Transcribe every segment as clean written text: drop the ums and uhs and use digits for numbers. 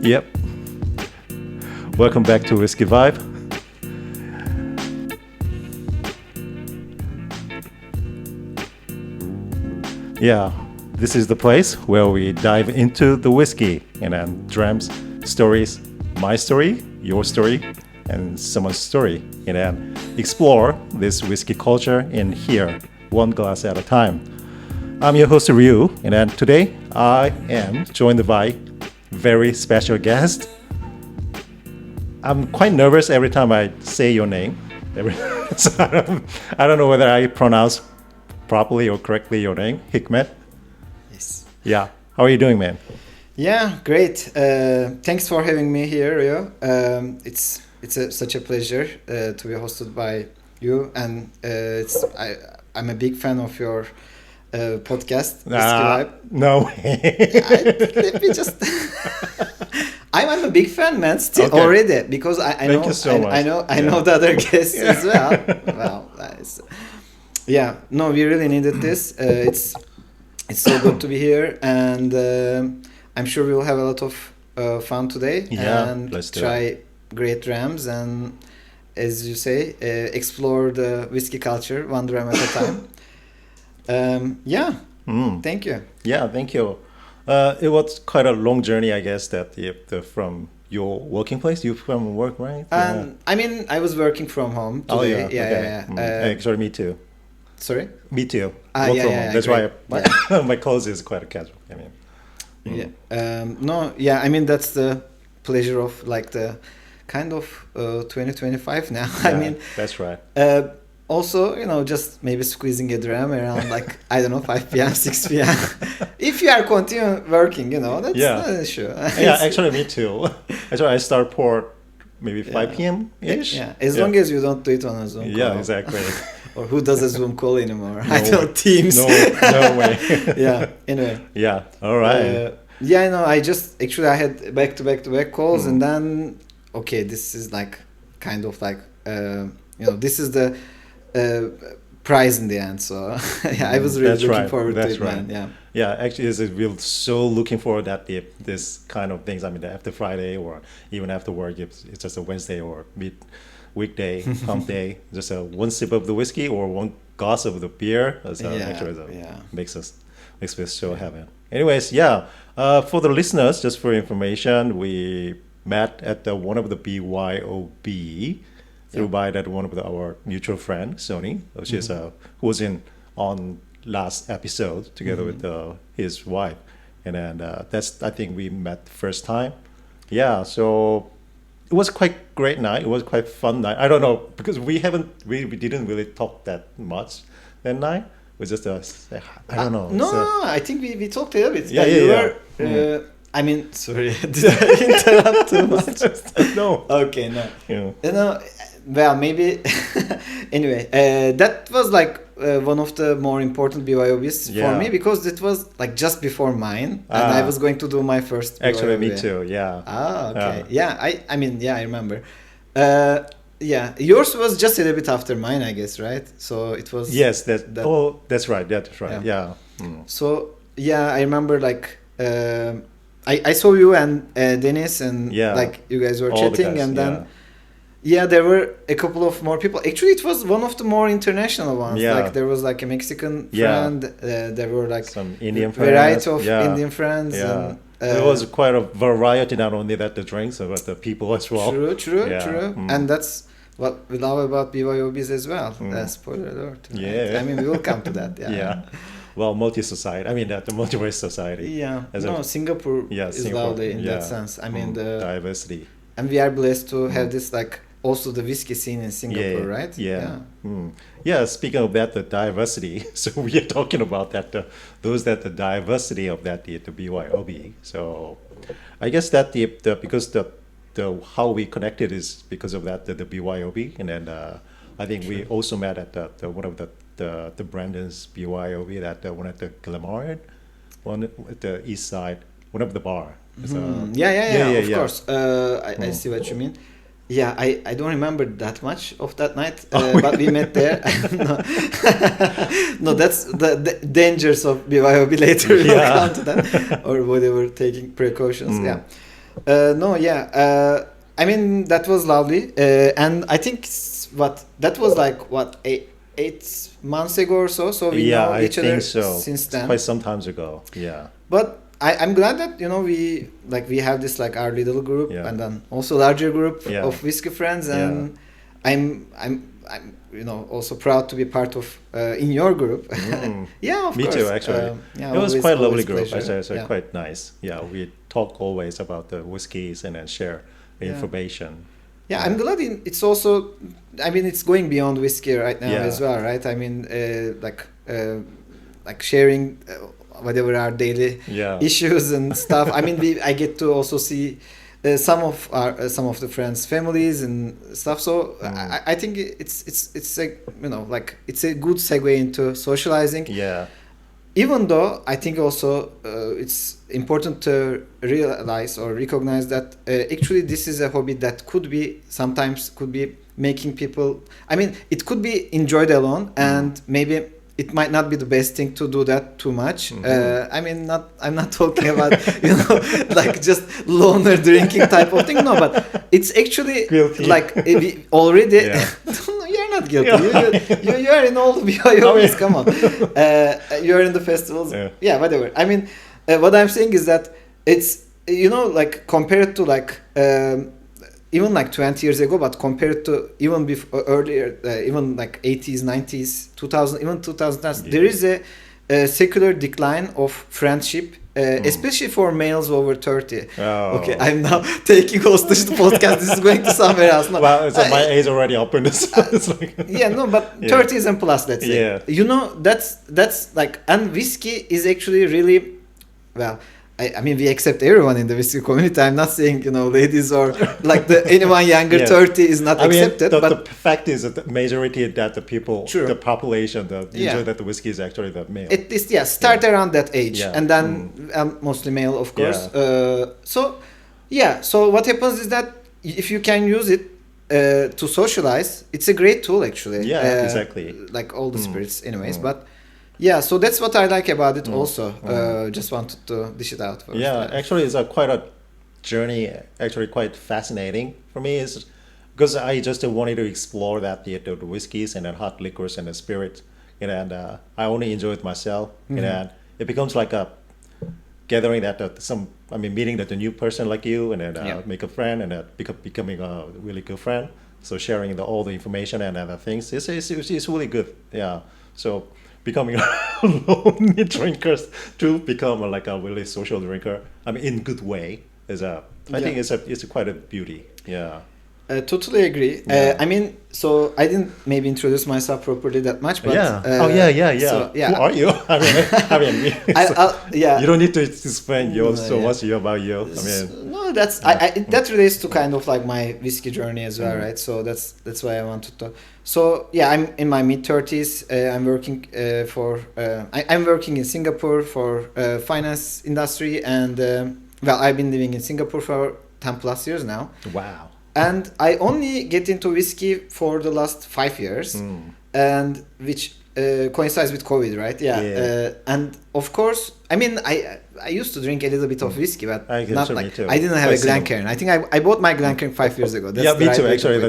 Yep. Welcome back to Whiskey Vibe. Yeah, this is the place where we dive into the whiskey and then drams, stories, my story, your story, and someone's story, and then explore this whiskey culture in here, one glass at a time. I'm your host Ryu, and then today I am joined by very special guest. I'm quite nervous every time I say your name. So I don't know whether I pronounce properly or correctly your name, Hikmet. Yes. Yeah. How are you doing, man? Yeah, great. Thanks for having me here, Rio. It's such a pleasure to be hosted by you, and I'm a big fan of your podcast. Whisky Vibe. No way. Let me just. I'm a big fan, man. Still already because I know. Thank you so much. I know the other guests as well. Well, nice. Yeah, no, we really needed this. It's so good to be here, and I'm sure we will have a lot of fun today. Yeah, and let's do try it. great drams and, as you say, explore the whiskey culture one dram at a time. Yeah, thank you. Yeah, thank you. It was quite a long journey, I guess, that from your working place. You from work, right? I mean, I was working from home today. Actually, me too. Sorry? Me too. Work Yeah, from home. That's great. why my clothes is quite casual. I mean, I mean, that's the pleasure of like the kind of 2025 now. Yeah, I mean, that's right. Also, just maybe squeezing a dram around like, I don't know, 5 p.m., 6 p.m. If you are continuing working, that's not an issue. Yeah, actually, me too. Actually, I start pour maybe 5 p.m.-ish. Yeah, as long as you don't do it on a Zoom call. Yeah, exactly. Or who does a Zoom call anymore? I don't Teams. No way. Yeah, anyway. Yeah, all right. I had back-to-back calls, and then, this is like, kind of like, this is the prize in the end. So, I was really looking forward to it, man. Yeah. Yeah, actually, we're so looking forward that this kind of things. I mean, after Friday or even after work, it's just a Wednesday or weekday, hump day, just one sip of the whiskey or one glass of the beer. So makes us so happy. Anyways, for the listeners, just for information, we met at one of the BYOB through by that one of our mutual friend, Sony, which is who was on last episode together with his wife, and then that's I think we met the first time. Yeah, so it was quite great night. It was quite fun night. I don't know because we didn't really talk that much that night. It was just I don't know. No, I think we talked a little bit. Yeah. I mean, sorry, did I interrupt too much? No. Okay, no. Well, maybe. Anyway, that was like one of the more important BYOBs for me because it was like just before mine, and I was going to do my first BYOB. Actually, me too. Yeah. Okay. I remember. Yours was just a little bit after mine, I guess, right? So it was. Yes. That's right. That's right. Yeah. So I remember like. I saw you and Dennis and like you guys were chatting and then there were a couple of more people. Actually, it was one of the more international ones. Yeah. Like there was like a Mexican friend. There were like some Indian friends. Variety of Indian friends. Yeah. And, there was quite a variety, not only that the drinks, but the people as well. True. And that's what we love about BYOBs as well. Spoiler alert. Right? Yeah. I mean, we will come to that. Yeah. Well, multi-society. I mean, the multi-race society. Yeah. Singapore is lovely in that sense. I mean, the diversity. And we are blessed to have this, like, also the whiskey scene in Singapore, right? Yeah. Speaking of that, the diversity. So we are talking about that. The diversity of that the BYOB. So I guess that because the how we connected is because of that the BYOB, and then I think we also met at the one of the Brandon's BYOB, that one at the Glamorgan, one at the east side, one of the bar. Of course. I see what you mean. Yeah, I don't remember that much of that night, but we met there. No, that's the dangers of BYOB later. We'll come to that, or whatever, taking precautions. No, yeah. I mean, that was lovely. And I think that was like, what, 8 months ago or so? So we Yeah, know I each other think so. since It's then. quite some times ago. Yeah. But I'm glad that, we have this like our little group Yeah. and then also larger group Yeah. of whiskey friends. Yeah. And I'm also proud to be part of in your group. Yeah, of Me course. too, actually. Yeah, It was always- quite a lovely always group. pleasure. It's Yeah. quite nice. Yeah, we talk always about the whiskeys and then share the Yeah. information. Yeah, I'm glad it's also, I mean, it's going beyond whiskey right now Yeah. as well, right? I mean, like sharing whatever our daily Yeah. issues and stuff. I mean, I get to also see some of the friends' families and stuff. So I think it's a like it's a good segue into socializing. Yeah. Even though I think also it's important to realize or recognize that actually this is a hobby that sometimes could be making people, I mean, it could be enjoyed alone and maybe it might not be the best thing to do that too much. I mean, I'm not talking about like just loner drinking type of thing. No, but it's actually Guilty. like already. Yeah. No, you're not guilty. You are in all the BYOBs. Come on, you're in the festivals. Yeah, whatever. I mean, what I'm saying is that it's like compared to like. Even like 20 years ago, but compared to even before, earlier, even like 80s, 90s, 2000, even 2010s, there is a secular decline of friendship, especially for males over 30. Oh. Okay, I'm now taking hostage the podcast. This is going to somewhere else. No, Well, my age already up in this. It's like, yeah, no, but Yeah. 30s and plus, let's say. Yeah. That's like, and whiskey is actually really, well, I mean, we accept everyone in the whiskey community. I'm not saying, ladies or like anyone younger Yeah. 30 is not accepted. The fact is that the majority that the people, Sure. the population, Yeah. usually that the whiskey is actually the male. At least, start around that age. Yeah. And then mostly male, of course. So what happens is that if you can use it to socialize, it's a great tool, actually. Yeah, exactly. Like all the spirits, anyways. But yeah, so that's what I like about it also. Just wanted to dish it out first. Yeah, actually, it's quite a journey. Actually, quite fascinating for me is because I just wanted to explore the whiskeys and then hot liquors and the spirits, and I only enjoy it myself. And it becomes like a gathering meeting that a new person like you, and then make a friend, and becoming a really good friend. So sharing all the information and other things, it's really good. Yeah. So becoming a lonely drinker to become like a really social drinker. I mean, in good way I think it's quite a beauty. Yeah. Totally agree. Yeah. I mean, so I didn't maybe introduce myself properly that much, but yeah. So, Who are you? I mean, you don't need to explain much about you. I mean, no, that relates to kind of like my whiskey journey as well, right? So that's why I wanted to. So yeah, I'm in my mid-30s. I'm working I'm working in Singapore for finance industry, and I've been living in Singapore for 10 plus years now. Wow. And I only get into whiskey for the last 5 years, and which coincides with COVID, right? Yeah. And of course, I mean, I used to drink a little bit of whiskey, but I didn't have a Glencairn. I think I bought my Glencairn 5 years ago. That's me too. Actually,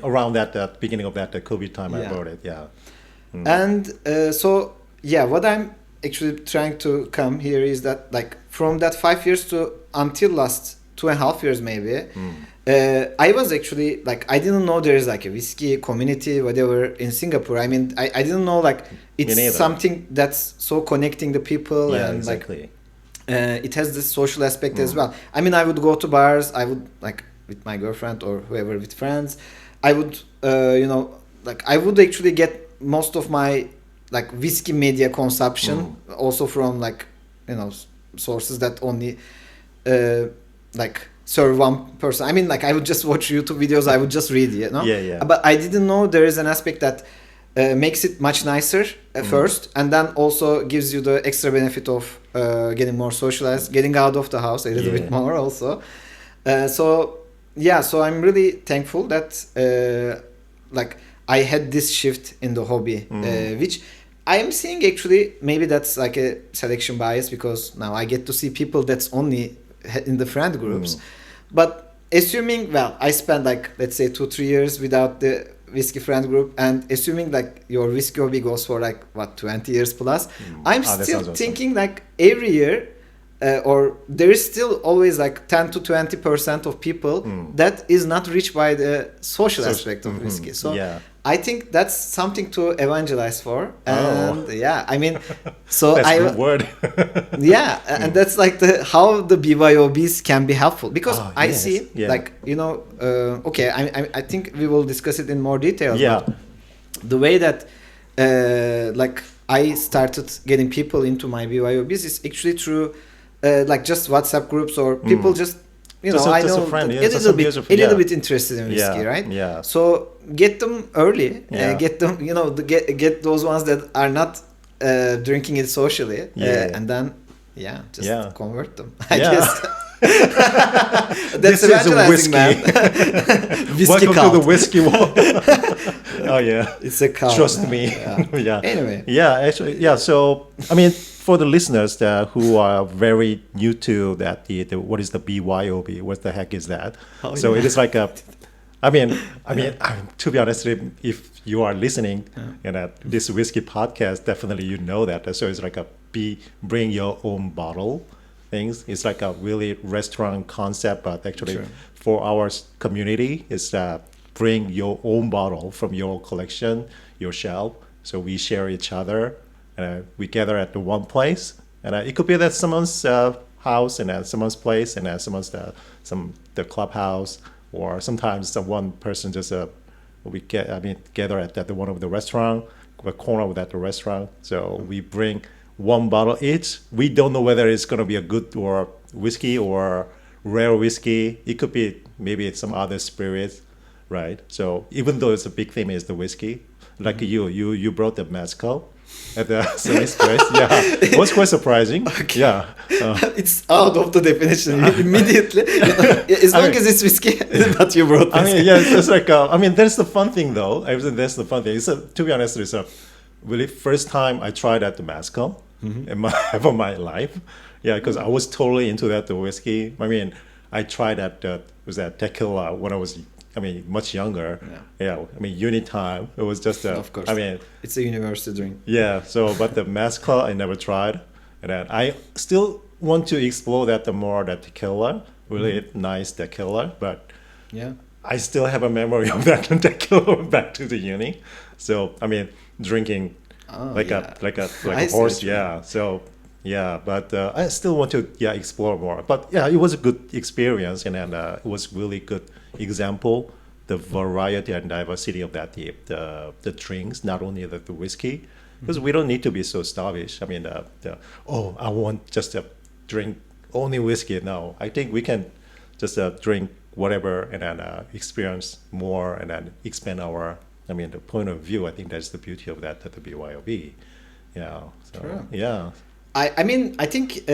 around that beginning of that COVID time, I bought it. Yeah. And so what I'm actually trying to come here is that like from that 5 years to until last 2.5 years maybe, I was actually like, I didn't know there is like a whiskey community whatever in Singapore. I mean, I didn't know like it's something that's so connecting the people, and exactly. Like it has this social aspect as well. I mean, I would go to bars, I would like with my girlfriend or whoever, with friends, I would like I would actually get most of my like whiskey media consumption also from like sources that only like serve one person. I mean, like I would just watch YouTube videos, I would just read, but I didn't know there is an aspect that makes it much nicer first, and then also gives you the extra benefit of getting more socialized, getting out of the house a little bit more also. So I'm really thankful that like I had this shift in the hobby, which I'm seeing actually maybe that's like a selection bias because now I get to see people that's only in the friend groups. But assuming, well, I spent like let's say 2-3 years without the whiskey friend group, and assuming like your whiskey hobby goes for like what 20 years plus, I'm still thinking like every year. Or there is still always like 10 to 20% of people that is not reached by the social aspect of whiskey. So I think that's something to evangelize for. And yeah, I mean, so that's a good word. Yeah, and that's like how the BYOBs can be helpful because I see like, you know, okay, I think we will discuss it in more detail. Yeah. The way that like I started getting people into my BYOBs is actually through like just WhatsApp groups or people just you know I know a little bit interested in whiskey, right? Yeah. So get them early, get them get those ones that are not drinking it socially, and then just convert them. I guess. That's evangelizing, man. Whiskey Welcome cult. to the whiskey wall. Oh yeah, it's a cult. Trust me. Yeah. Anyway. Yeah, actually, yeah. So I mean, for the listeners who are very new to that, the what is the BYOB? What the heck is that? So it is like a. I mean, to be honest, if you are listening, this whiskey podcast, definitely you know that. So it's like bring your own bottle things. It's like a really restaurant concept, but actually for our community, it's bring your own bottle from your collection, your shelf. So we share each other, and we gather at the one place, and it could be that someone's house and someone's place and someone's the clubhouse, or sometimes one person just gather at the one of the restaurant, a corner of that the restaurant. So we bring one bottle each. We don't know whether it's gonna be a good or whiskey or rare whiskey. It could be maybe some other spirits, right? So even though it's a big theme is the whiskey, like you brought the mezcal at the service place. Yeah, it was quite surprising. Okay. Yeah, it's out of the definition immediately. As long as it's whiskey, but you brought. I mean, yeah, it's like that's the fun thing though. I think that's the fun thing. To be honest, it's a really first time I tried at the mezcal in my life. Yeah, because I was totally into the whiskey. I mean, I tried that tequila when I was much younger. Yeah. I mean, uni time. It was just of course. It's a university drink. Yeah. So, but the mezcal I never tried, and then I still want to explore that that tequila. Really nice tequila, but I still have a memory of that tequila back to the uni. So drinking like a horse. Yeah. So. Yeah, but I still want to explore more. But yeah, it was a good experience, and it was really good example the variety and diversity of that the drinks, not only the whiskey, because we don't need to be so snobbish. I mean, I want just to drink only whiskey. No, I think we can just drink whatever and then experience more and then expand our the point of view. I think that's the beauty of that the BYOB. Yeah. So, True. Yeah. I think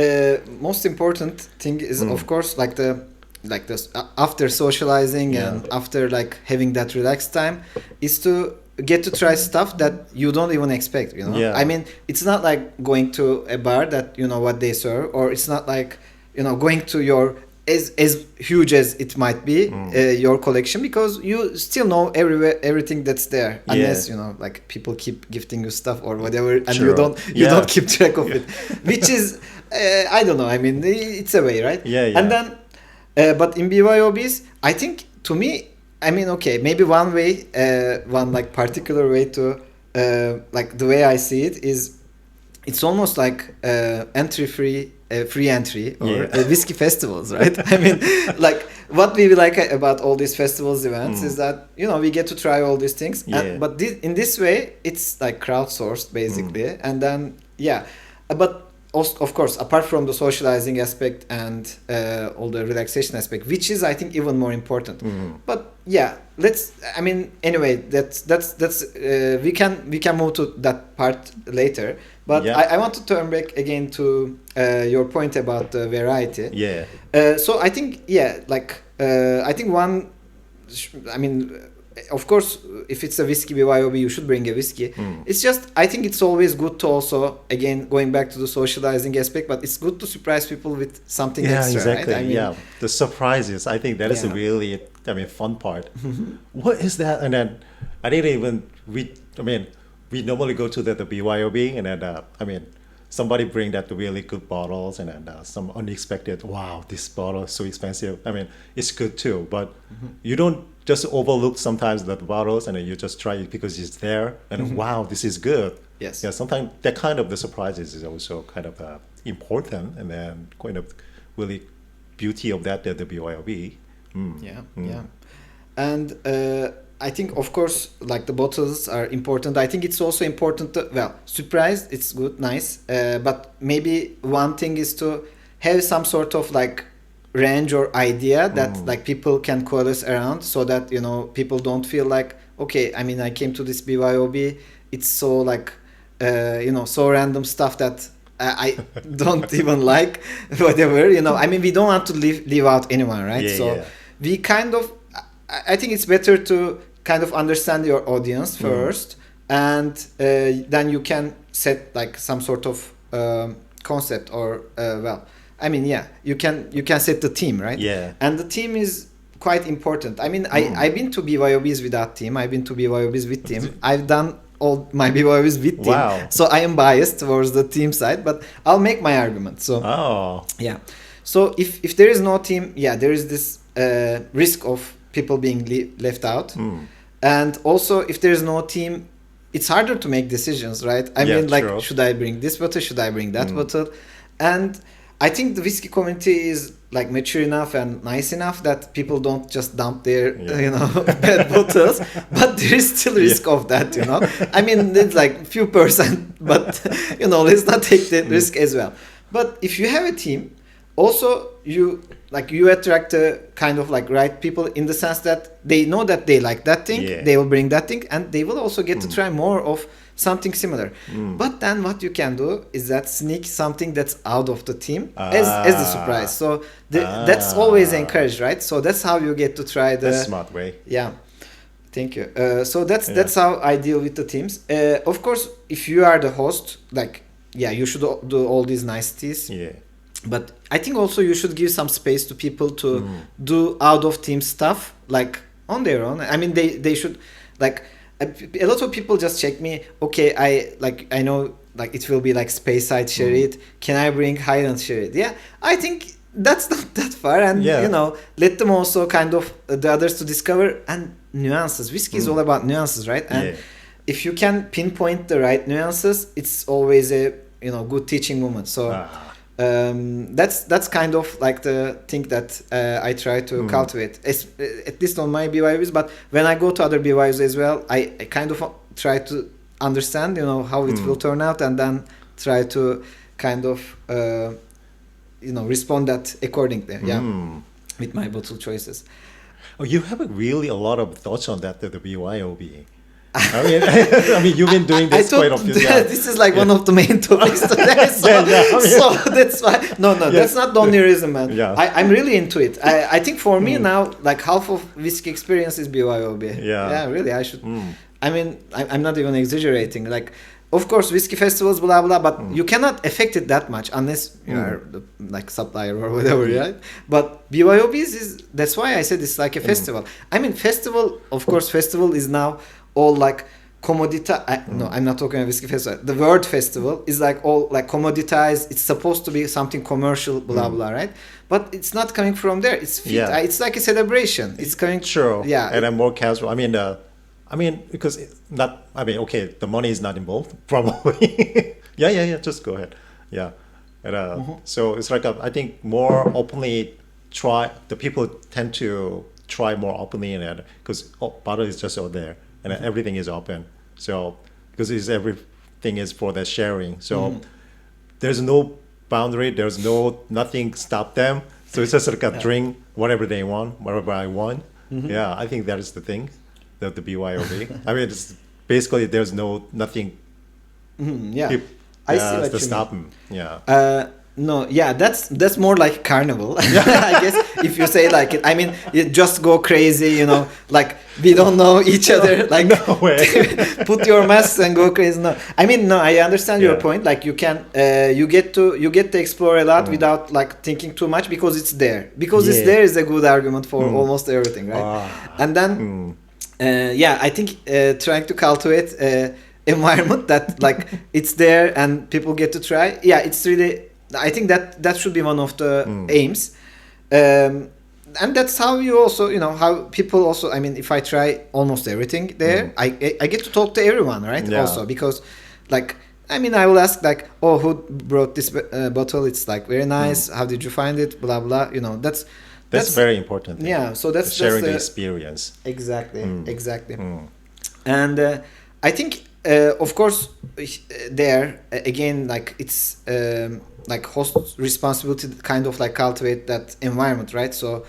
most important thing is of course like this after socializing and after like having that relaxed time is to get to try stuff that you don't even expect, you know. I mean, it's not like going to a bar that you know what they serve, or it's not like going to your as huge as it might be your collection, because you still know everything that's there, unless like people keep gifting you stuff or whatever, and you don't keep track of it, which is I don't know. I mean, it's a way, right? And then but in BYOBs, I think to me, I mean, okay, maybe one way, one like particular way to like the way I see it is, it's almost like free entry or whiskey festivals, right? I mean, like what we like about all these festivals events is that we get to try all these things, but in this way it's like crowdsourced basically, and then but also, of course, apart from the socializing aspect and all the relaxation aspect, which is I think even more important, but anyway, that's we can move to that part later. But I want to turn back again to your point about the variety. So I think I think of course, if it's a whiskey BYOB, you should bring a whiskey. It's just, I think it's always good to also, again, going back to the socializing aspect, but it's good to surprise people with something extra, exactly. right? I mean, The surprises. I think that is a really, fun part. What is that? And then I didn't even we normally go to the BYOB, and then somebody bring that really good bottles, and then some unexpected. Wow, this bottle is so expensive. It's good too, but you don't just overlook sometimes the bottles, and then you just try it because it's there, and wow, this is good. Yes. Yeah. Sometimes that kind of the surprises is also kind of important, and then kind of really beauty of that the BYOB. Yeah. And I think, of course, like the bottles are important. I think it's also important to, surprise, it's good, nice. But maybe one thing is to have some sort of like range or idea that like people can coalesce around, so that, people don't feel like, okay, I came to this BYOB, it's so like, so random stuff that I don't even like, whatever, we don't want to leave out anyone, right? We kind of, I think it's better to kind of understand your audience first, and then you can set like some sort of concept, or you can set the theme, right? Yeah. And the theme is quite important. I've been to BYOBs without theme. I've been to BYOBs with theme. I've done all my BYOBs with theme. Wow. So I am biased towards the theme side, but I'll make my argument. So yeah. So if there is no theme, there is this risk of people being left out. And also, if there is no team, it's harder to make decisions, right? True. Should I bring this bottle? Should I bring that bottle? And I think the whiskey community is like mature enough and nice enough that people don't just dump their, bad bottles. But there is still risk of that, It's like few percent, but, let's not take that risk as well. But if you have a team, also you attract a kind of like right people, in the sense that they know that they like that thing, they will bring that thing, and they will also get to try more of something similar. But then what you can do is that sneak something that's out of the team as the surprise. So that's always encouraged, right? So that's how you get to try the smart way. Yeah. Thank you. So that's how I deal with the teams. Of course, if you are the host, you should do all these niceties. Yeah. But I think also you should give some space to people to do out of team stuff like on their own. They should, like, a lot of people just check me. Okay, I know like it will be like Speyside Sherry. Can I bring Highland Sherry? Yeah, I think that's not that far, and let them also kind of the others to discover, and nuances. Whiskey is all about nuances, right? And if you can pinpoint the right nuances, it's always a good teaching moment. So. That's kind of like the thing that I try to cultivate, at least on my BYOs. But when I go to other BYOs as well, I kind of try to understand, how it will turn out, and then try to kind of, respond that accordingly. Yeah, with my bottle choices. Oh, you have a lot of thoughts on that, the BYOB. You've been doing this quite often. This is like one of the main topics today. So that's why. No, that's not the only reason, man. Yeah. I'm really into it. I think for me now, like half of whiskey experience is BYOB. Yeah, really, I should. I'm not even exaggerating. Like, of course, whiskey festivals, blah blah, but you cannot affect it that much unless you are the, like, supplier or whatever, right? But BYOBs that's why I said it's like a festival. Festival, of course, festival is now all like commoditized. No, I'm not talking about whiskey festival. The word festival is like all like commoditized. It's supposed to be something commercial, blah blah, right? But it's not coming from there. It's it's like a celebration. It's coming. True. Yeah. And I'm more casual. Because it's not. Okay, the money is not involved, probably. Yeah. Just go ahead. Yeah. And so it's like I think more openly try. The people tend to try more openly in it because bottle is just out there. And everything is open, so because everything is for the sharing. So there's no boundary. There's nothing stop them. So it's just like a drink whatever they want, whatever I want. Yeah, I think that is the thing, the BYOB. It's basically there's nothing. Yeah, I see what you stop mean. them. Yeah. No, yeah, that's more like carnival. I guess if you say like it. I mean, you just go crazy, you know, like we don't know each other. Like No way. put your masks and go crazy. No, I mean, no, I understand your Yeah. point. Like you can, you get to explore a lot without like thinking too much because it's there. Because it's Yeah. there is a good argument for almost everything, right? Ah. And then, yeah, I think trying to cultivate environment that like it's there and people get to try. Yeah, it's really. I think that should be one of the aims, and that's how you also, you know, how people also. I mean, if I try almost everything there, I get to talk to everyone, right? Yeah. Also because, like, I mean, I will ask like, oh, who brought this bottle? It's like very nice. How did you find it? Blah blah. You know, that's very important. Yeah, so that's sharing the the experience. Exactly, exactly. And I think, of course, there again, like it's like host responsibility to kind of like cultivate that environment, right? So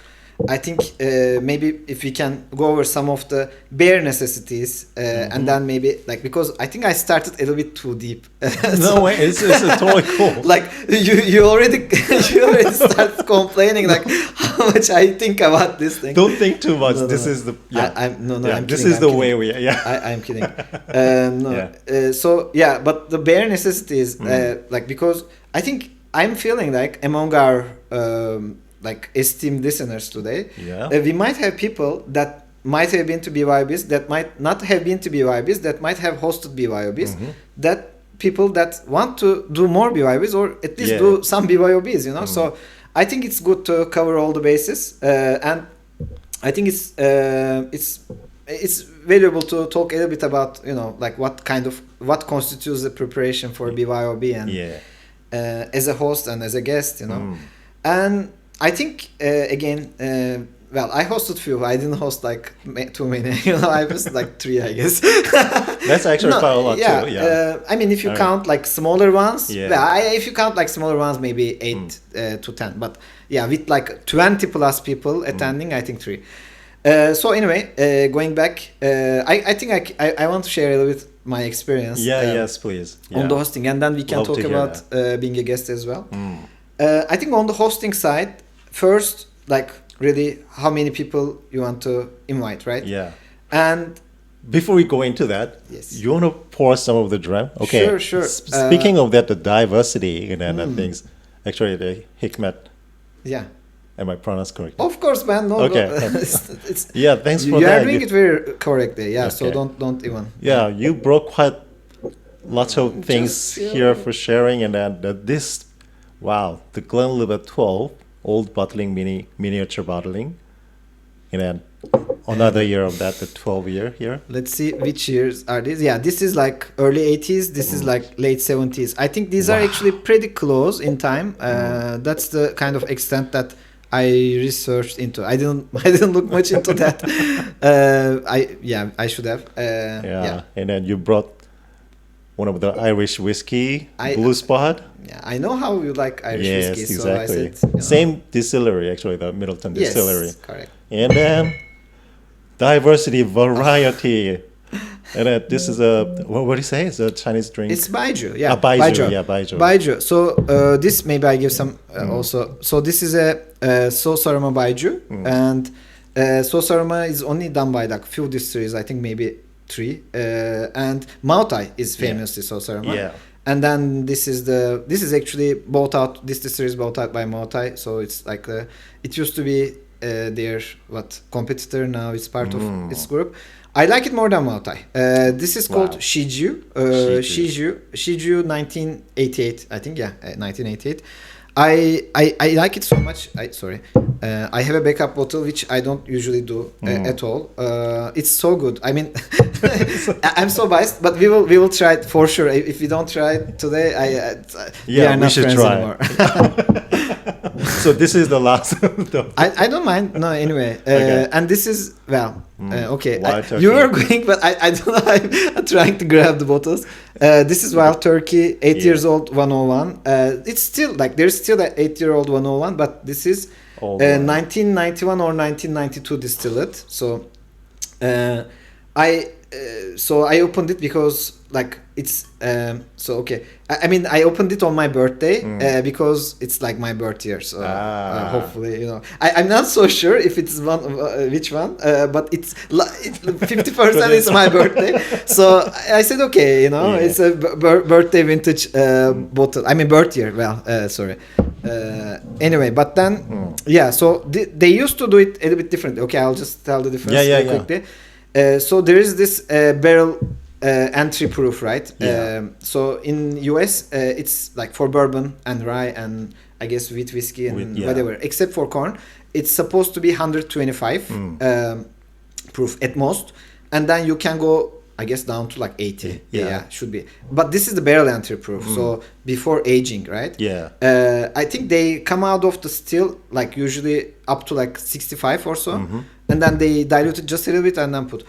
I think maybe if we can go over some of the bare necessities and then maybe like, because I think I started a little bit too deep. No way, it's totally cool. Like you already started complaining like how much I think about this thing. Don't think too much. No, this no. is the I'm this kidding, is I'm the kidding. way we I'm kidding. No. So yeah, but the bare necessities, like, because I think I'm feeling like among our like esteemed listeners today, we might have people that might have been to BYOBs, that might not have been to BYOBs, that might have hosted BYOBs, that people that want to do more BYOBs or at least do some BYOBs, you know. So I think it's good to cover all the bases, and I think it's valuable to talk a little bit about, you know, like what constitutes the preparation for BYOB and as a host and as a guest, you know. And I think again, well, I hosted few. I didn't host like too many. You know, I was like 3, I guess. That's actually quite a lot too. Yeah. I mean, if you count like smaller ones, Yeah. if you count like smaller ones, maybe 8 to 10. But yeah, with like 20 plus people attending, I think 3. So anyway, going back, I think I want to share a little bit my experience. Yes, please. On the hosting, and then we can Love talk to hear about being a guest as well. I think on the hosting side, first, like really, how many people you want to invite, right? Yeah. And before we go into that, you want to pour some of the dram? Okay. Sure. Speaking of that, the diversity and things, actually, the Hikmet. Yeah. Am I pronounced correctly? Of course, man. No, okay. it's, yeah, thanks for that. You are doing it very correctly. Yeah. Okay. So don't even. Yeah, you brought quite lots of things here for sharing, and then this, wow, the Glenlivet 12 old bottling miniature bottling, and then another year of that, the 12 year here. Let's see which years are these. Yeah, this is like early 80s. This is like late 70s. I think these are actually pretty close in time. That's the kind of extent that I researched into. I didn't look much into that. I should have. And then you brought one of the Irish whiskey, Blue Spot. Yeah, I know how you like Irish whiskey. Yes, So exactly. I said, you know. Same distillery, actually, the Middleton Distillery. Yes, correct. And then diversity, variety. And then this is what do you say? It's a Chinese drink. It's Baijiu. Yeah, Baijiu. Yeah, Baijiu. Baijiu. So this, maybe I give some also. So this is a Sosarama Baijiu, and Sosarama is only done by like few distilleries. I think maybe 3. And Maotai is famously Sosarama. Yeah. And then this is actually bought out. This distillery is bought out by Maotai. So it's like it used to be their competitor. Now it's part of its group. I like it more than Maotai. This is called Shiju. Shiju 1988. I think 1988. I like it so much. I have a backup bottle which I don't usually do at all. It's so good. I mean, I'm so biased, but we will try it for sure. If we don't try it today, we are not friends anymore. So this is the last. I don't mind. No, anyway. And this is okay. You are going, but I don't know. I'm trying to grab the bottles. This is Wild Turkey, 8 years old 101. It's still like there's still an 8-year-old 101, but this is 1991 or 1992 distillate. So I opened it because like it's so okay. I mean, I opened it on my birthday because it's like my birth year. So hopefully, you know, I'm not so sure if it's one which one, but it's 50% is my birthday. So I said okay, you know, it's a birthday vintage bottle. I mean birth year. Well, sorry. Anyway, but then yeah, so they used to do it a little bit differently. Okay, I'll just tell the difference quickly. So there is this barrel entry proof, right? So in US, it's like for bourbon and rye and I guess wheat whiskey and whatever, except for corn, it's supposed to be 125 proof at most, and then you can go, I guess, down to like 80. Yeah, should be. But this is the barrel entry proof, so before aging, right? I think they come out of the still like usually up to like 65 or so, and then they dilute it just a little bit and then put.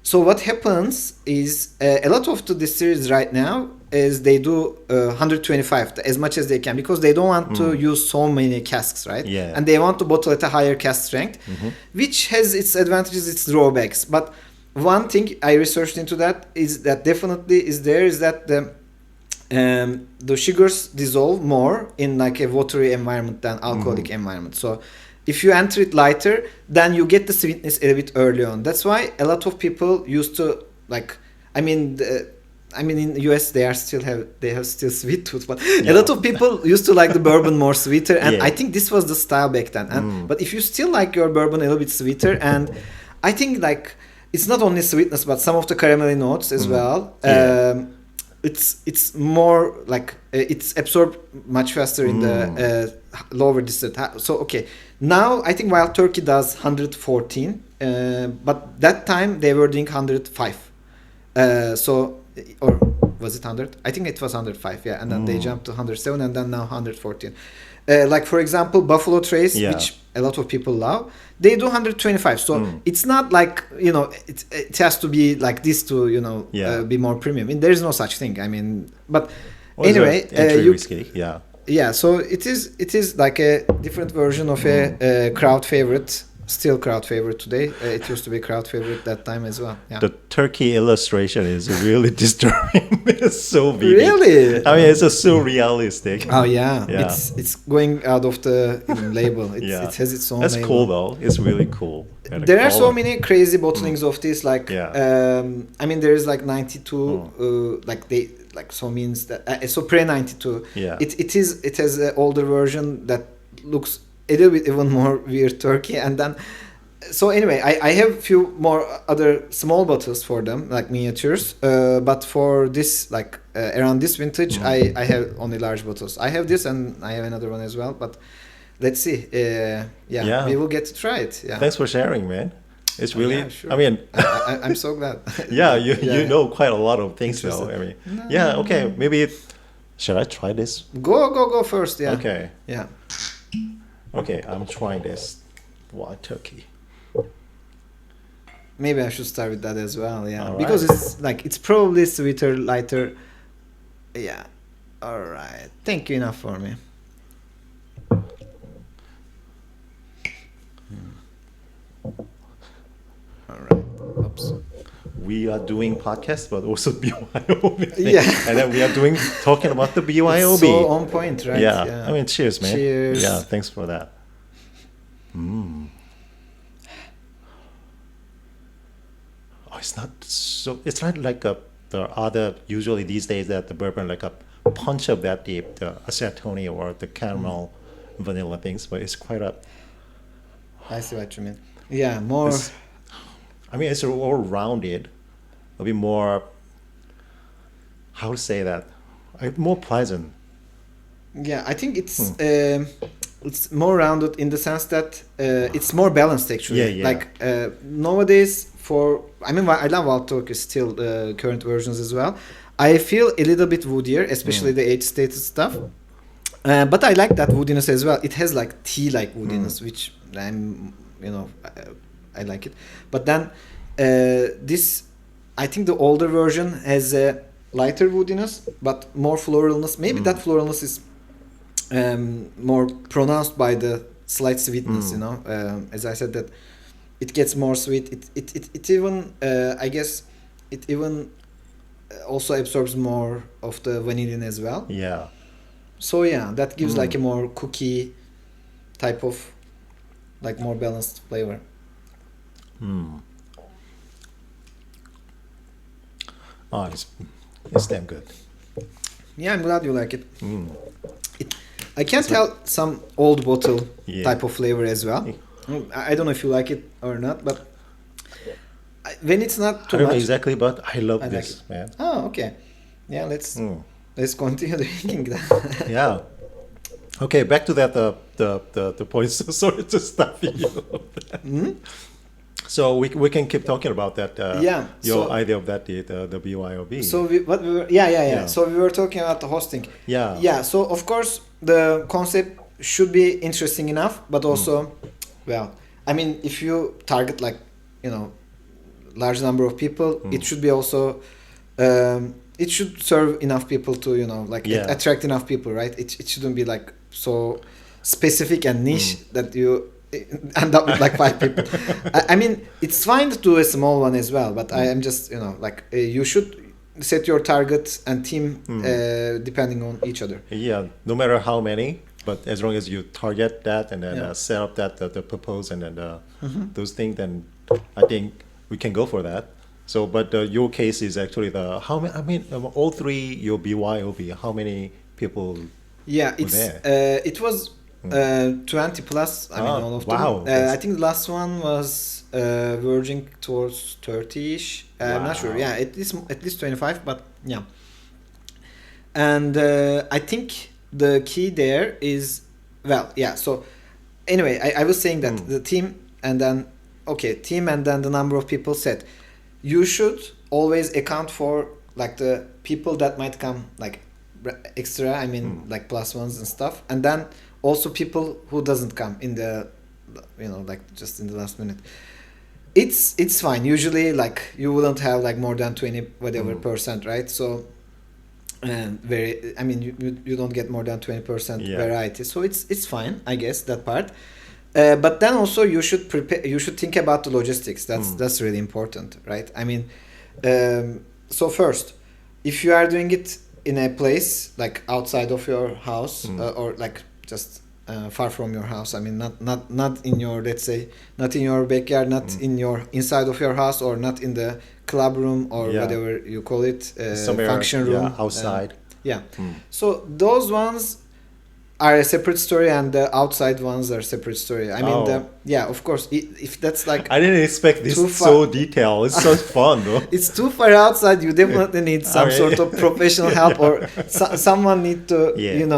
So what happens is a lot of the distilleries right now is they do 125 as much as they can because they don't want to use so many casks, right? And they want to bottle at a higher cask strength, which has its advantages, its drawbacks. But one thing I researched into that is that definitely is that the sugars dissolve more in like a watery environment than alcoholic environment. So if you enter it lighter, then you get the sweetness a bit early on. That's why a lot of people used to like. I mean, in the US they have still sweet tooth, but a lot of people used to like the bourbon more sweeter, and I think this was the style back then. And but if you still like your bourbon a little bit sweeter, and I think like it's not only sweetness but some of the caramelly notes as well. It's more like it's absorbed much faster in the lower distillate. So okay, now I think Wild Turkey does 114, but that time they were doing 105. So or was it 100? I think it was 105. Yeah, and then they jumped to 107, and then now 114. Like for example, Buffalo Trace, which a lot of people love, they do 125. So it's not like, you know, it has to be like this to, you know, be more premium. I mean, there is no such thing. I mean, but anyway, whiskey. So it is like a different version of a crowd favorite. Still crowd favorite today. It used to be crowd favorite that time as well. Yeah. The turkey illustration is really disturbing. It's so vivid. Really? I mean, it's just so realistic. Oh yeah. It's going out of the label. It has its own. That's label. cool though. It's really cool. There are so many crazy bottlings of this. Like, I mean, there is like 92. Like they like so means that so pre 92. Yeah. It has an older version that looks a little bit even more weird turkey, and then so anyway I have few more other small bottles for them like miniatures, but for this like around this vintage I have only large bottles. I have this and I have another one as well, but let's see. We will get to try it. Thanks for sharing, man. It's really sure. I mean I'm so glad. You know quite a lot of things though. I mean okay, maybe should I try this? Go first. Okay, I'm trying this Wild Turkey. Maybe I should start with that as well, All because right. it's probably sweeter, lighter. Yeah. All right. Thank you enough for me. All right. Oops. We are doing podcasts, but also BYOB. Yeah. And then we are talking about the BYOB. So on point, right? Yeah. I mean, cheers, man. Cheers. Yeah, thanks for that. Oh, it's not like the other, usually these days that the bourbon like a punch of that deep, the acetone or the caramel vanilla things, but it's quite a... I see what you mean. Yeah, more... It's all rounded, a bit more, how to say that, more pleasant. Yeah, I think it's more rounded in the sense that it's more balanced actually. Yeah. Like nowadays, I love Wild Turkey still, current versions as well. I feel a little bit woodier, especially the age stated stuff. But I like that woodiness as well. It has like tea-like woodiness, which I like it. But then this, I think the older version has a lighter woodiness, but more floralness. Maybe that floralness is more pronounced by the slight sweetness. As I said, that it gets more sweet. It even I guess it even also absorbs more of the vanillin as well. Yeah. So yeah, that gives like a more cookie type of, like more balanced flavor. Oh, it's damn good. Yeah, I'm glad you like it. I can tell some old bottle type of flavor as well. I don't know if you like it or not, but when it's not too I don't much. know exactly, but I love this, like man. Oh, okay. Yeah, let's continue drinking that. Yeah. Okay, back to that the point. So sorry to stop you. So we can keep talking about that. Your idea of that the BYOB. So we were So we were talking about the hosting. Yeah. Yeah. So of course the concept should be interesting enough, but also, well, I mean, if you target like, large number of people, it should be also, it should serve enough people to attract enough people, right? It shouldn't be like so specific and niche that you end up with like 5 people. I mean, it's fine to do a small one as well, but I am just you should set your target and team depending on each other. Yeah, no matter how many, but as long as you target that and then set up that the purpose and then those things, then I think we can go for that. So, but your case is actually all 3 your BYOB. How many people? Yeah, it was 20 plus. I mean, all of them. Wow. I think the last one was verging towards 30-ish. I'm not sure. Yeah, at least 25, but yeah. And I think the key there is, so anyway, I was saying that the team and then the number of people set. You should always account for like the people that might come like extra, I mean like plus ones and stuff, and then also people who doesn't come in the like just in the last minute. It's fine. Usually like you wouldn't have like more than 20 whatever percent, right? So you don't get more than 20% variety, so it's fine, I guess, that part. But then also you should think about the logistics. That's really important, right? I mean, so first, if you are doing it in a place like outside of your house or like just far from your house, I mean not in your, let's say, not in your backyard, not in your inside of your house, or not in the club room or whatever you call it, function room, outside. So those ones are a separate story, and the outside ones are a separate story. I mean, of course, if that's like, I didn't expect this so detailed. It's so fun, though. It's too far outside. You definitely need some sort of professional help, or someone need to,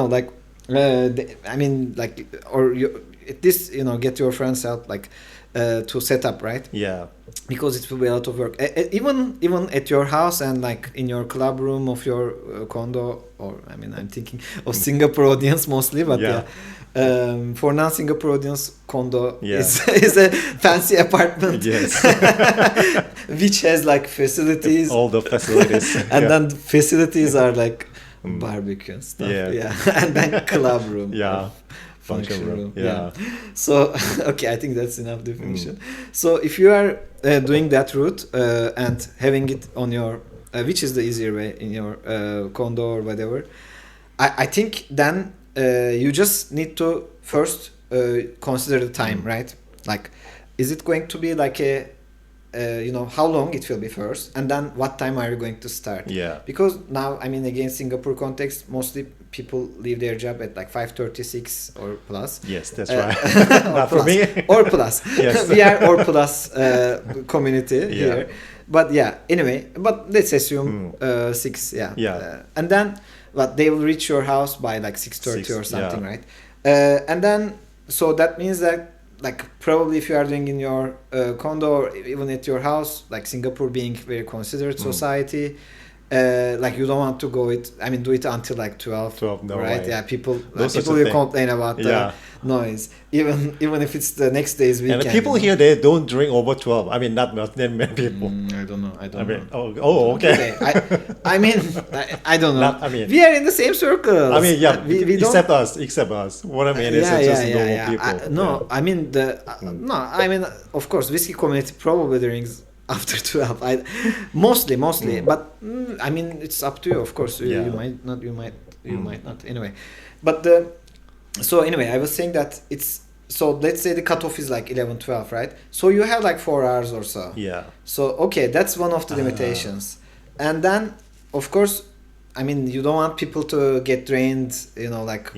like, I mean, like, or you at least get your friends help, like, to set up, right? Yeah. Because it will be a lot of work. Even at your house and like in your club room of your condo, or I mean, I'm thinking of Singapore audience mostly, but for non-Singapore audience, condo is a fancy apartment, which has like facilities, all the facilities, and then the facilities are like barbecue and stuff, and then club room, function room. So I think that's enough definition. So if you are doing that route and having it on your which is the easier way, in your condo or whatever, I think then you just need to first consider the time, right? Like, is it going to be like a how long it will be first, and then what time are you going to start? Because now, I mean, again, Singapore context, mostly people leave their job at like 5:36 or plus. Yes, that's right. Not for me. Or plus. Yes. We are or plus community here. But anyway, but let's assume 6, and then they will reach your house by like 6:30 or something, right? And then, so that means that, like, probably if you are doing in your condo or even at your house, like Singapore being very considerate society, like you don't want to do it until like 12, no right? Way. Yeah, people will complain about the noise, even if it's the next day's weekend. And the people here, they don't drink over 12. I mean, not many people. I don't know. Okay. I mean, I don't know. We are in the same circles. I mean, we except us. What I mean is just normal people. I mean, of course, whiskey community probably drinks after 12. Mostly, but I mean, it's up to you, of course. Yeah. You might not, you might not. Anyway, but so anyway, I was saying that it's, so let's say the cutoff is like 11, 12, right? So you have like 4 hours or so. Yeah. So okay, that's one of the limitations. And then, of course, I mean, you don't want people to get drained, you know, like,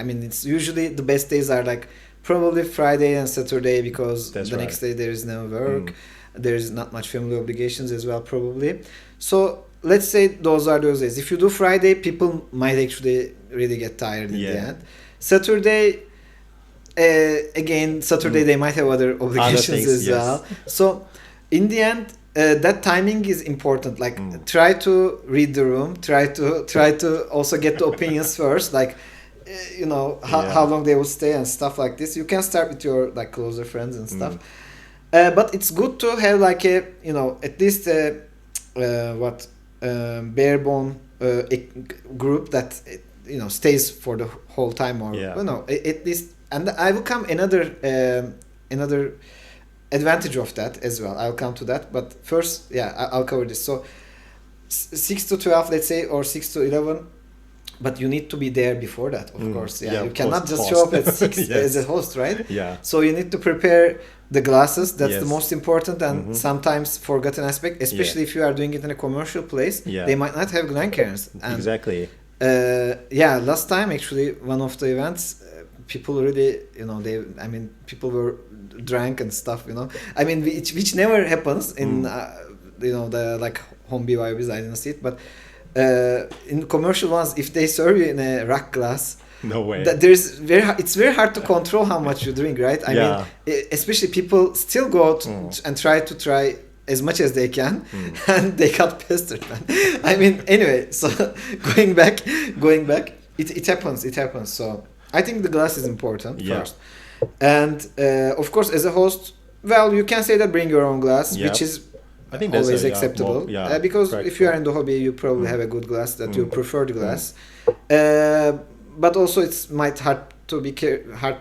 I mean, it's usually the best days are like probably Friday and Saturday, because That's the right. next day there is no work. There's not much family obligations as well, probably. So let's say those are those days. If you do Friday, people might actually really get tired in the end. Saturday, again, Saturday they might have other obligations as well. So in the end, that timing is important. Like, try to read the room. Try to also get the opinions first. Like, you know, how long they will stay and stuff like this. You can start with your like closer friends and stuff. But it's good to have like a, you know, at least bare bone group that, you know, stays for the whole time, or you know, at least. And I will come another advantage of that as well. I'll come to that, but first, I'll cover this. So 6 to 12, let's say, or 6 to 11, but you need to be there before that, of course. You cannot just show up at 6 as a host, right? So you need to prepare the glasses. That's the most important and sometimes forgotten aspect, especially if you are doing it in a commercial place. They might not have Glencairns. Exactly. Last time, actually, one of the events, people really, you know, people were drank and stuff, you know. I mean, which never happens in, you know, the like home BYOBs. I didn't see it, but in commercial ones, if they serve you in a rock glass, no way. It's very hard to control how much you drink, right? I mean, especially people still go out and try as much as they can, and they got pestered, man. I mean, anyway, so going back, it happens. So I think the glass is important first. And of course, as a host, well, you can say that bring your own glass, which is I think always acceptable. Because if you are in the hobby, you probably have a good glass that you prefer the glass. But also it's might hard to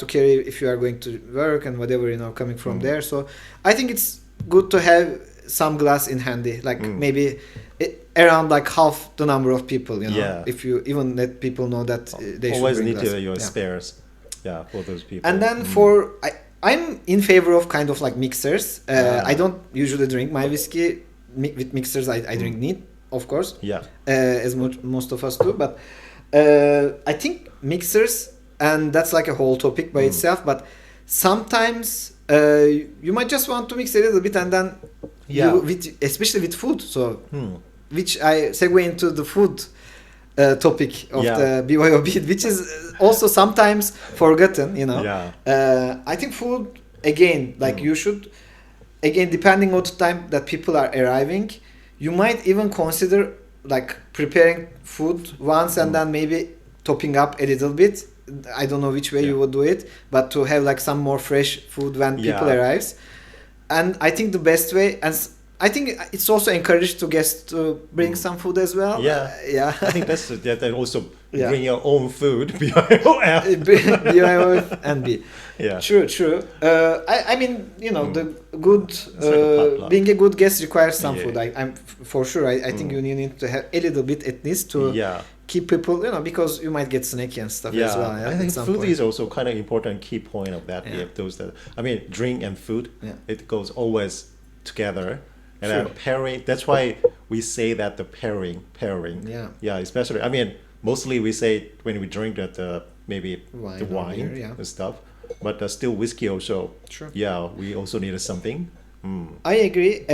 carry if you are going to work and whatever, you know, coming from there. So I think it's good to have some glass in handy, like maybe around like half the number of people, you know, if you even let people know that they always should bring need glass. to your spares for those people. And then I'm in favor of kind of like mixers. I don't usually drink my whiskey with mixers. I drink neat, of course, as most of us do, but I think mixers, and that's like a whole topic by itself, but sometimes you might just want to mix a little bit, and then especially with food, so which I segue into the food topic of the BYOB, which is also sometimes forgotten, you know. I think food, again, like you should, again, depending on the time that people are arriving, you might even consider like preparing food once and then maybe topping up a little bit. I don't know which way you would do it, but to have like some more fresh food when people arrives. And I think the best way, and I think it's also encouraged to guests to bring some food as well. I think that's that also bring your own food. BYOF and B. True. I mean, you know, the good being a good guest requires some food. I'm for sure. I think you need to have a little bit at least to keep people, you know, because you might get snacky and stuff as well. I think food is also kind of important key point of that. Those that drink and food, it goes always together. And pairing, that's why we say that the pairing. Especially, I mean, mostly we say when we drink that maybe the wine and stuff, but still whiskey also. We also needed something. I agree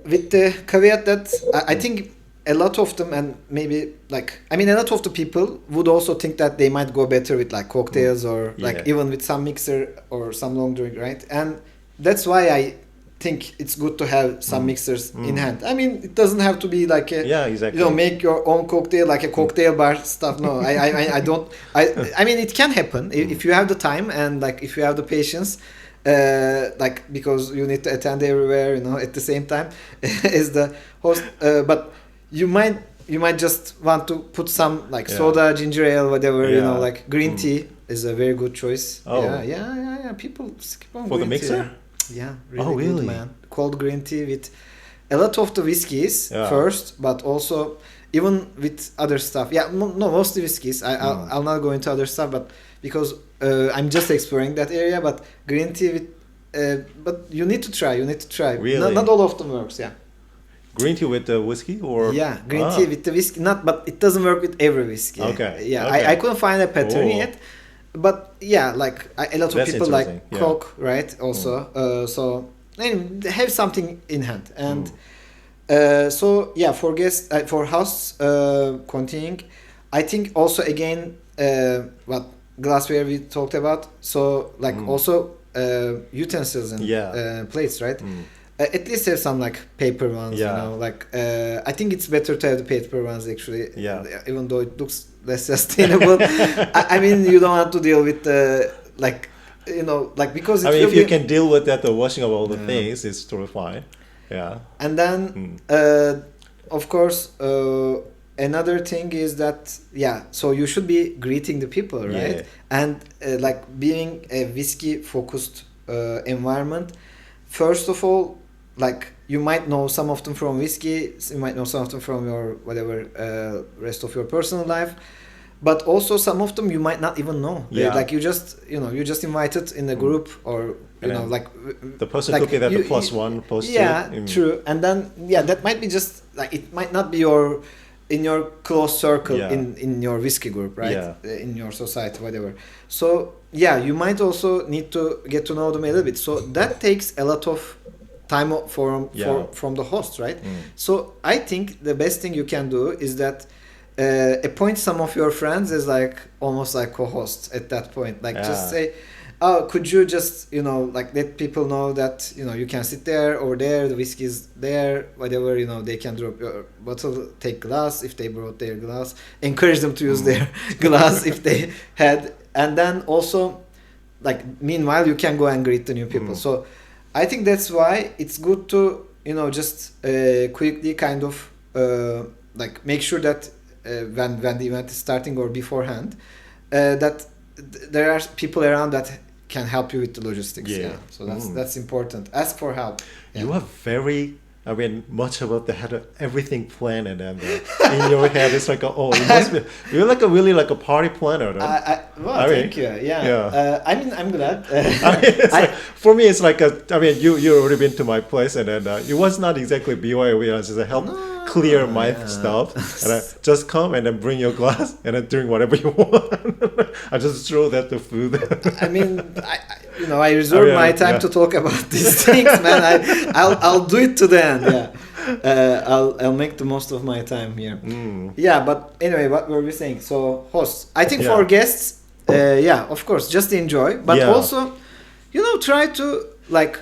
with the caveat that I think a lot of them, and maybe like, I mean, a lot of the people would also think that they might go better with like cocktails or like even with some mixer or some long drink, right? And that's why I think it's good to have some mixers in hand. I mean, it doesn't have to be like a, you know, make your own cocktail, like a cocktail bar stuff. No, I don't. I mean, it can happen if you have the time and like if you have the patience, like because you need to attend everywhere, you know, at the same time as the host. But you might just want to put some like soda, ginger ale, whatever, you know, like green tea is a very good choice. People skip on for green the mixer. Tea. Really good, man. Cold green tea with a lot of the whiskeys first, but also even with other stuff. Yeah, no, mostly whiskeys. I'll not go into other stuff, but because I'm just exploring that area. But green tea with, but you need to try. Really? Not all of them works. Yeah. Green tea with the whiskey, or yeah, green tea with the whiskey. But it doesn't work with every whiskey. Okay. Yeah, okay. I couldn't find a pattern yet. But yeah, like a lot of That's people like yeah. Coke, right? Also, so and have something in hand. And so yeah, for guests, for hosts, continuing, I think also again what glassware we talked about. So like also utensils and plates, right? At least have some like paper ones, you know. Like I think it's better to have the paper ones actually. Yeah. Even though it looks less sustainable. I mean, you don't have to deal with the like, you know, like because. I mean, if you can deal with that, the washing of all the things, it's totally fine. Yeah. And then, of course, another thing is that so you should be greeting the people, right? And like being a whiskey focused environment. First of all, like you might know some of them from whiskey, you might know some of them from your whatever rest of your personal life, but also some of them you might not even know. Like you just invited in a group, or you know, like the person like could be that the plus one post. True. And then that might be just like it might not be in your close circle in your whiskey group, right? In your society, whatever. So you might also need to get to know them a little bit. So that takes a lot of time from the host, right? So I think the best thing you can do is that appoint some of your friends as like almost like co-hosts at that point. Like just say, oh, could you just, you know, like let people know that, you know, you can sit there or there, the whiskey is there, whatever, you know, they can drop your bottle, take glass if they brought their glass, encourage them to use their glass if they had, and then also, like, meanwhile, you can go and greet the new people. So I think that's why it's good to, you know, just quickly kind of like make sure that when the event is starting or beforehand, that there are people around that can help you with the logistics. So that's important. Ask for help. You are very, I mean, much about the head, everything planned, and then in your head it's like, it must be. You're like a really like a party planner. Thank you. I mean, I'm glad. For me, it's like you already been to my place, and then it was not exactly BYOB. It was just a help clear my stuff, and I just come and then bring your glass and then drink whatever you want. I just throw that to food. I mean, I reserve my time to talk about these things, man. I'll do it to the end. I'll make the most of my time here. But anyway, what were we saying? So hosts, I think for guests, of course, just enjoy, but also, you know, try to like.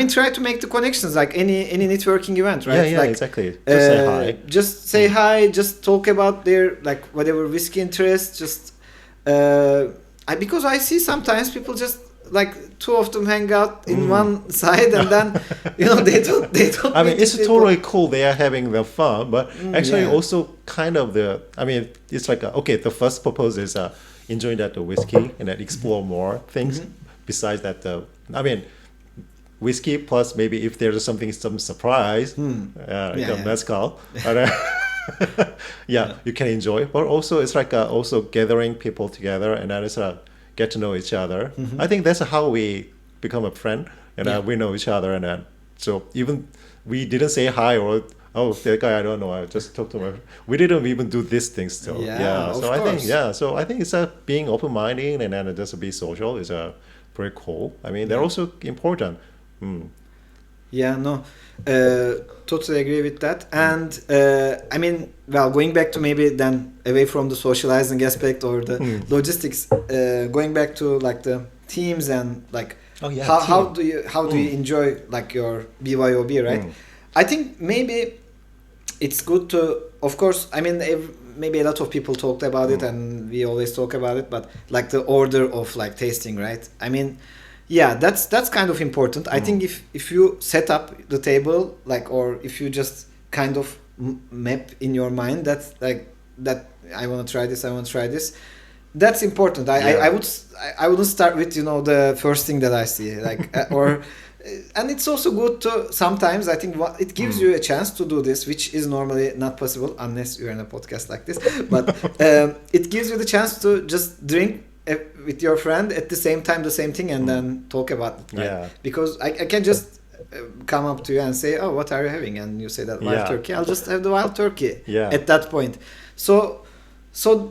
Try to make the connections like any networking event, right? Like, exactly. Just say hi. Just say hi. Just talk about their like whatever whiskey interests. Just because I see sometimes people just like two of them hang out in one side, and then you know they don't. I mean, it's totally cool. They are having their fun, but actually also kind of it's like the first proposal is enjoying that the whiskey and then explore more things besides that. Whiskey plus maybe if there's some surprise, mezcal, you can enjoy. But also it's like also gathering people together, and then it's get to know each other. I think that's how we become a friend, and we know each other, and then so even we didn't say hi or that guy I don't know, I just talked to him. We didn't even do these things still. So I think it's being open-minded and then just be social is pretty cool. I mean, they're also important. Totally agree with that. And going back to maybe then away from the socializing aspect or the logistics, going back to like the teams and like how do you enjoy like your BYOB, right? I think maybe it's good to, of course, maybe a lot of people talked about it and we always talk about it, but like the order of like tasting, right? That's kind of important. I think if you set up the table, like, or if you just kind of map in your mind that's like that I want to try this, that's important. I wouldn't start with, you know, the first thing that I see, like or and it's also good to sometimes, I think it gives you a chance to do this, which is normally not possible unless you're in a podcast like this, but it gives you the chance to just drink with your friend at the same time the same thing and then talk about it, right? Yeah. Because I can just come up to you and say, oh, what are you having? And you say that wild turkey. I'll just have the wild turkey at that point. So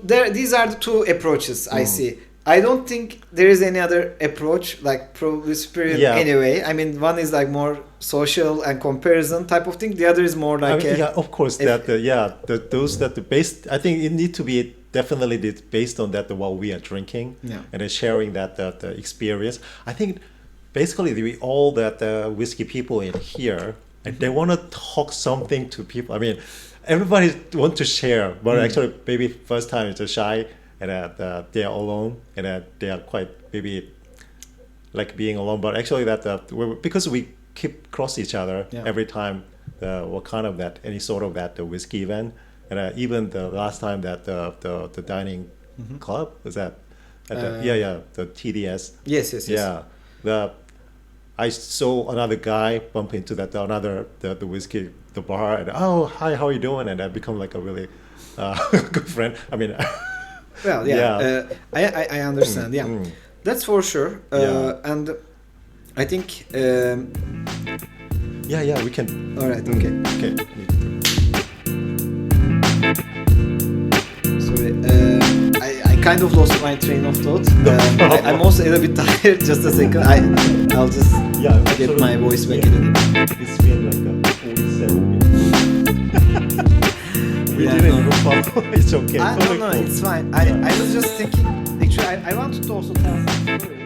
these are the two approaches I see. I don't think there is any other approach, like probably superior anyway. I mean, one is like more social and comparison type of thing. The other is more like of course, those that the base. I think it need to be definitely based on that what we are drinking and then sharing that the experience. I think basically we all that whiskey people in here, and they want to talk something to people. I mean, everybody want to share, but actually maybe first time it's shy. And they are alone, and they are quite maybe like being alone. But actually, because we keep cross each other every time, what kind of that any sort of that the whiskey event, and even the last time that the dining club was that, the TDS. Yes. Yeah, I saw another guy bump into the whiskey the bar, and hi, how are you doing? And I become like a really good friend. I mean. Well, I understand. That's for sure. And I think. We can. All right. Okay. Sorry. I kind of lost my train of thought. I'm also a little bit tired. Just a second. I'll just get my voice back in. It's been like 47 minutes. We didn't even follow. It's okay. No, it's fine. I was just thinking. Actually, I wanted to also tell some story.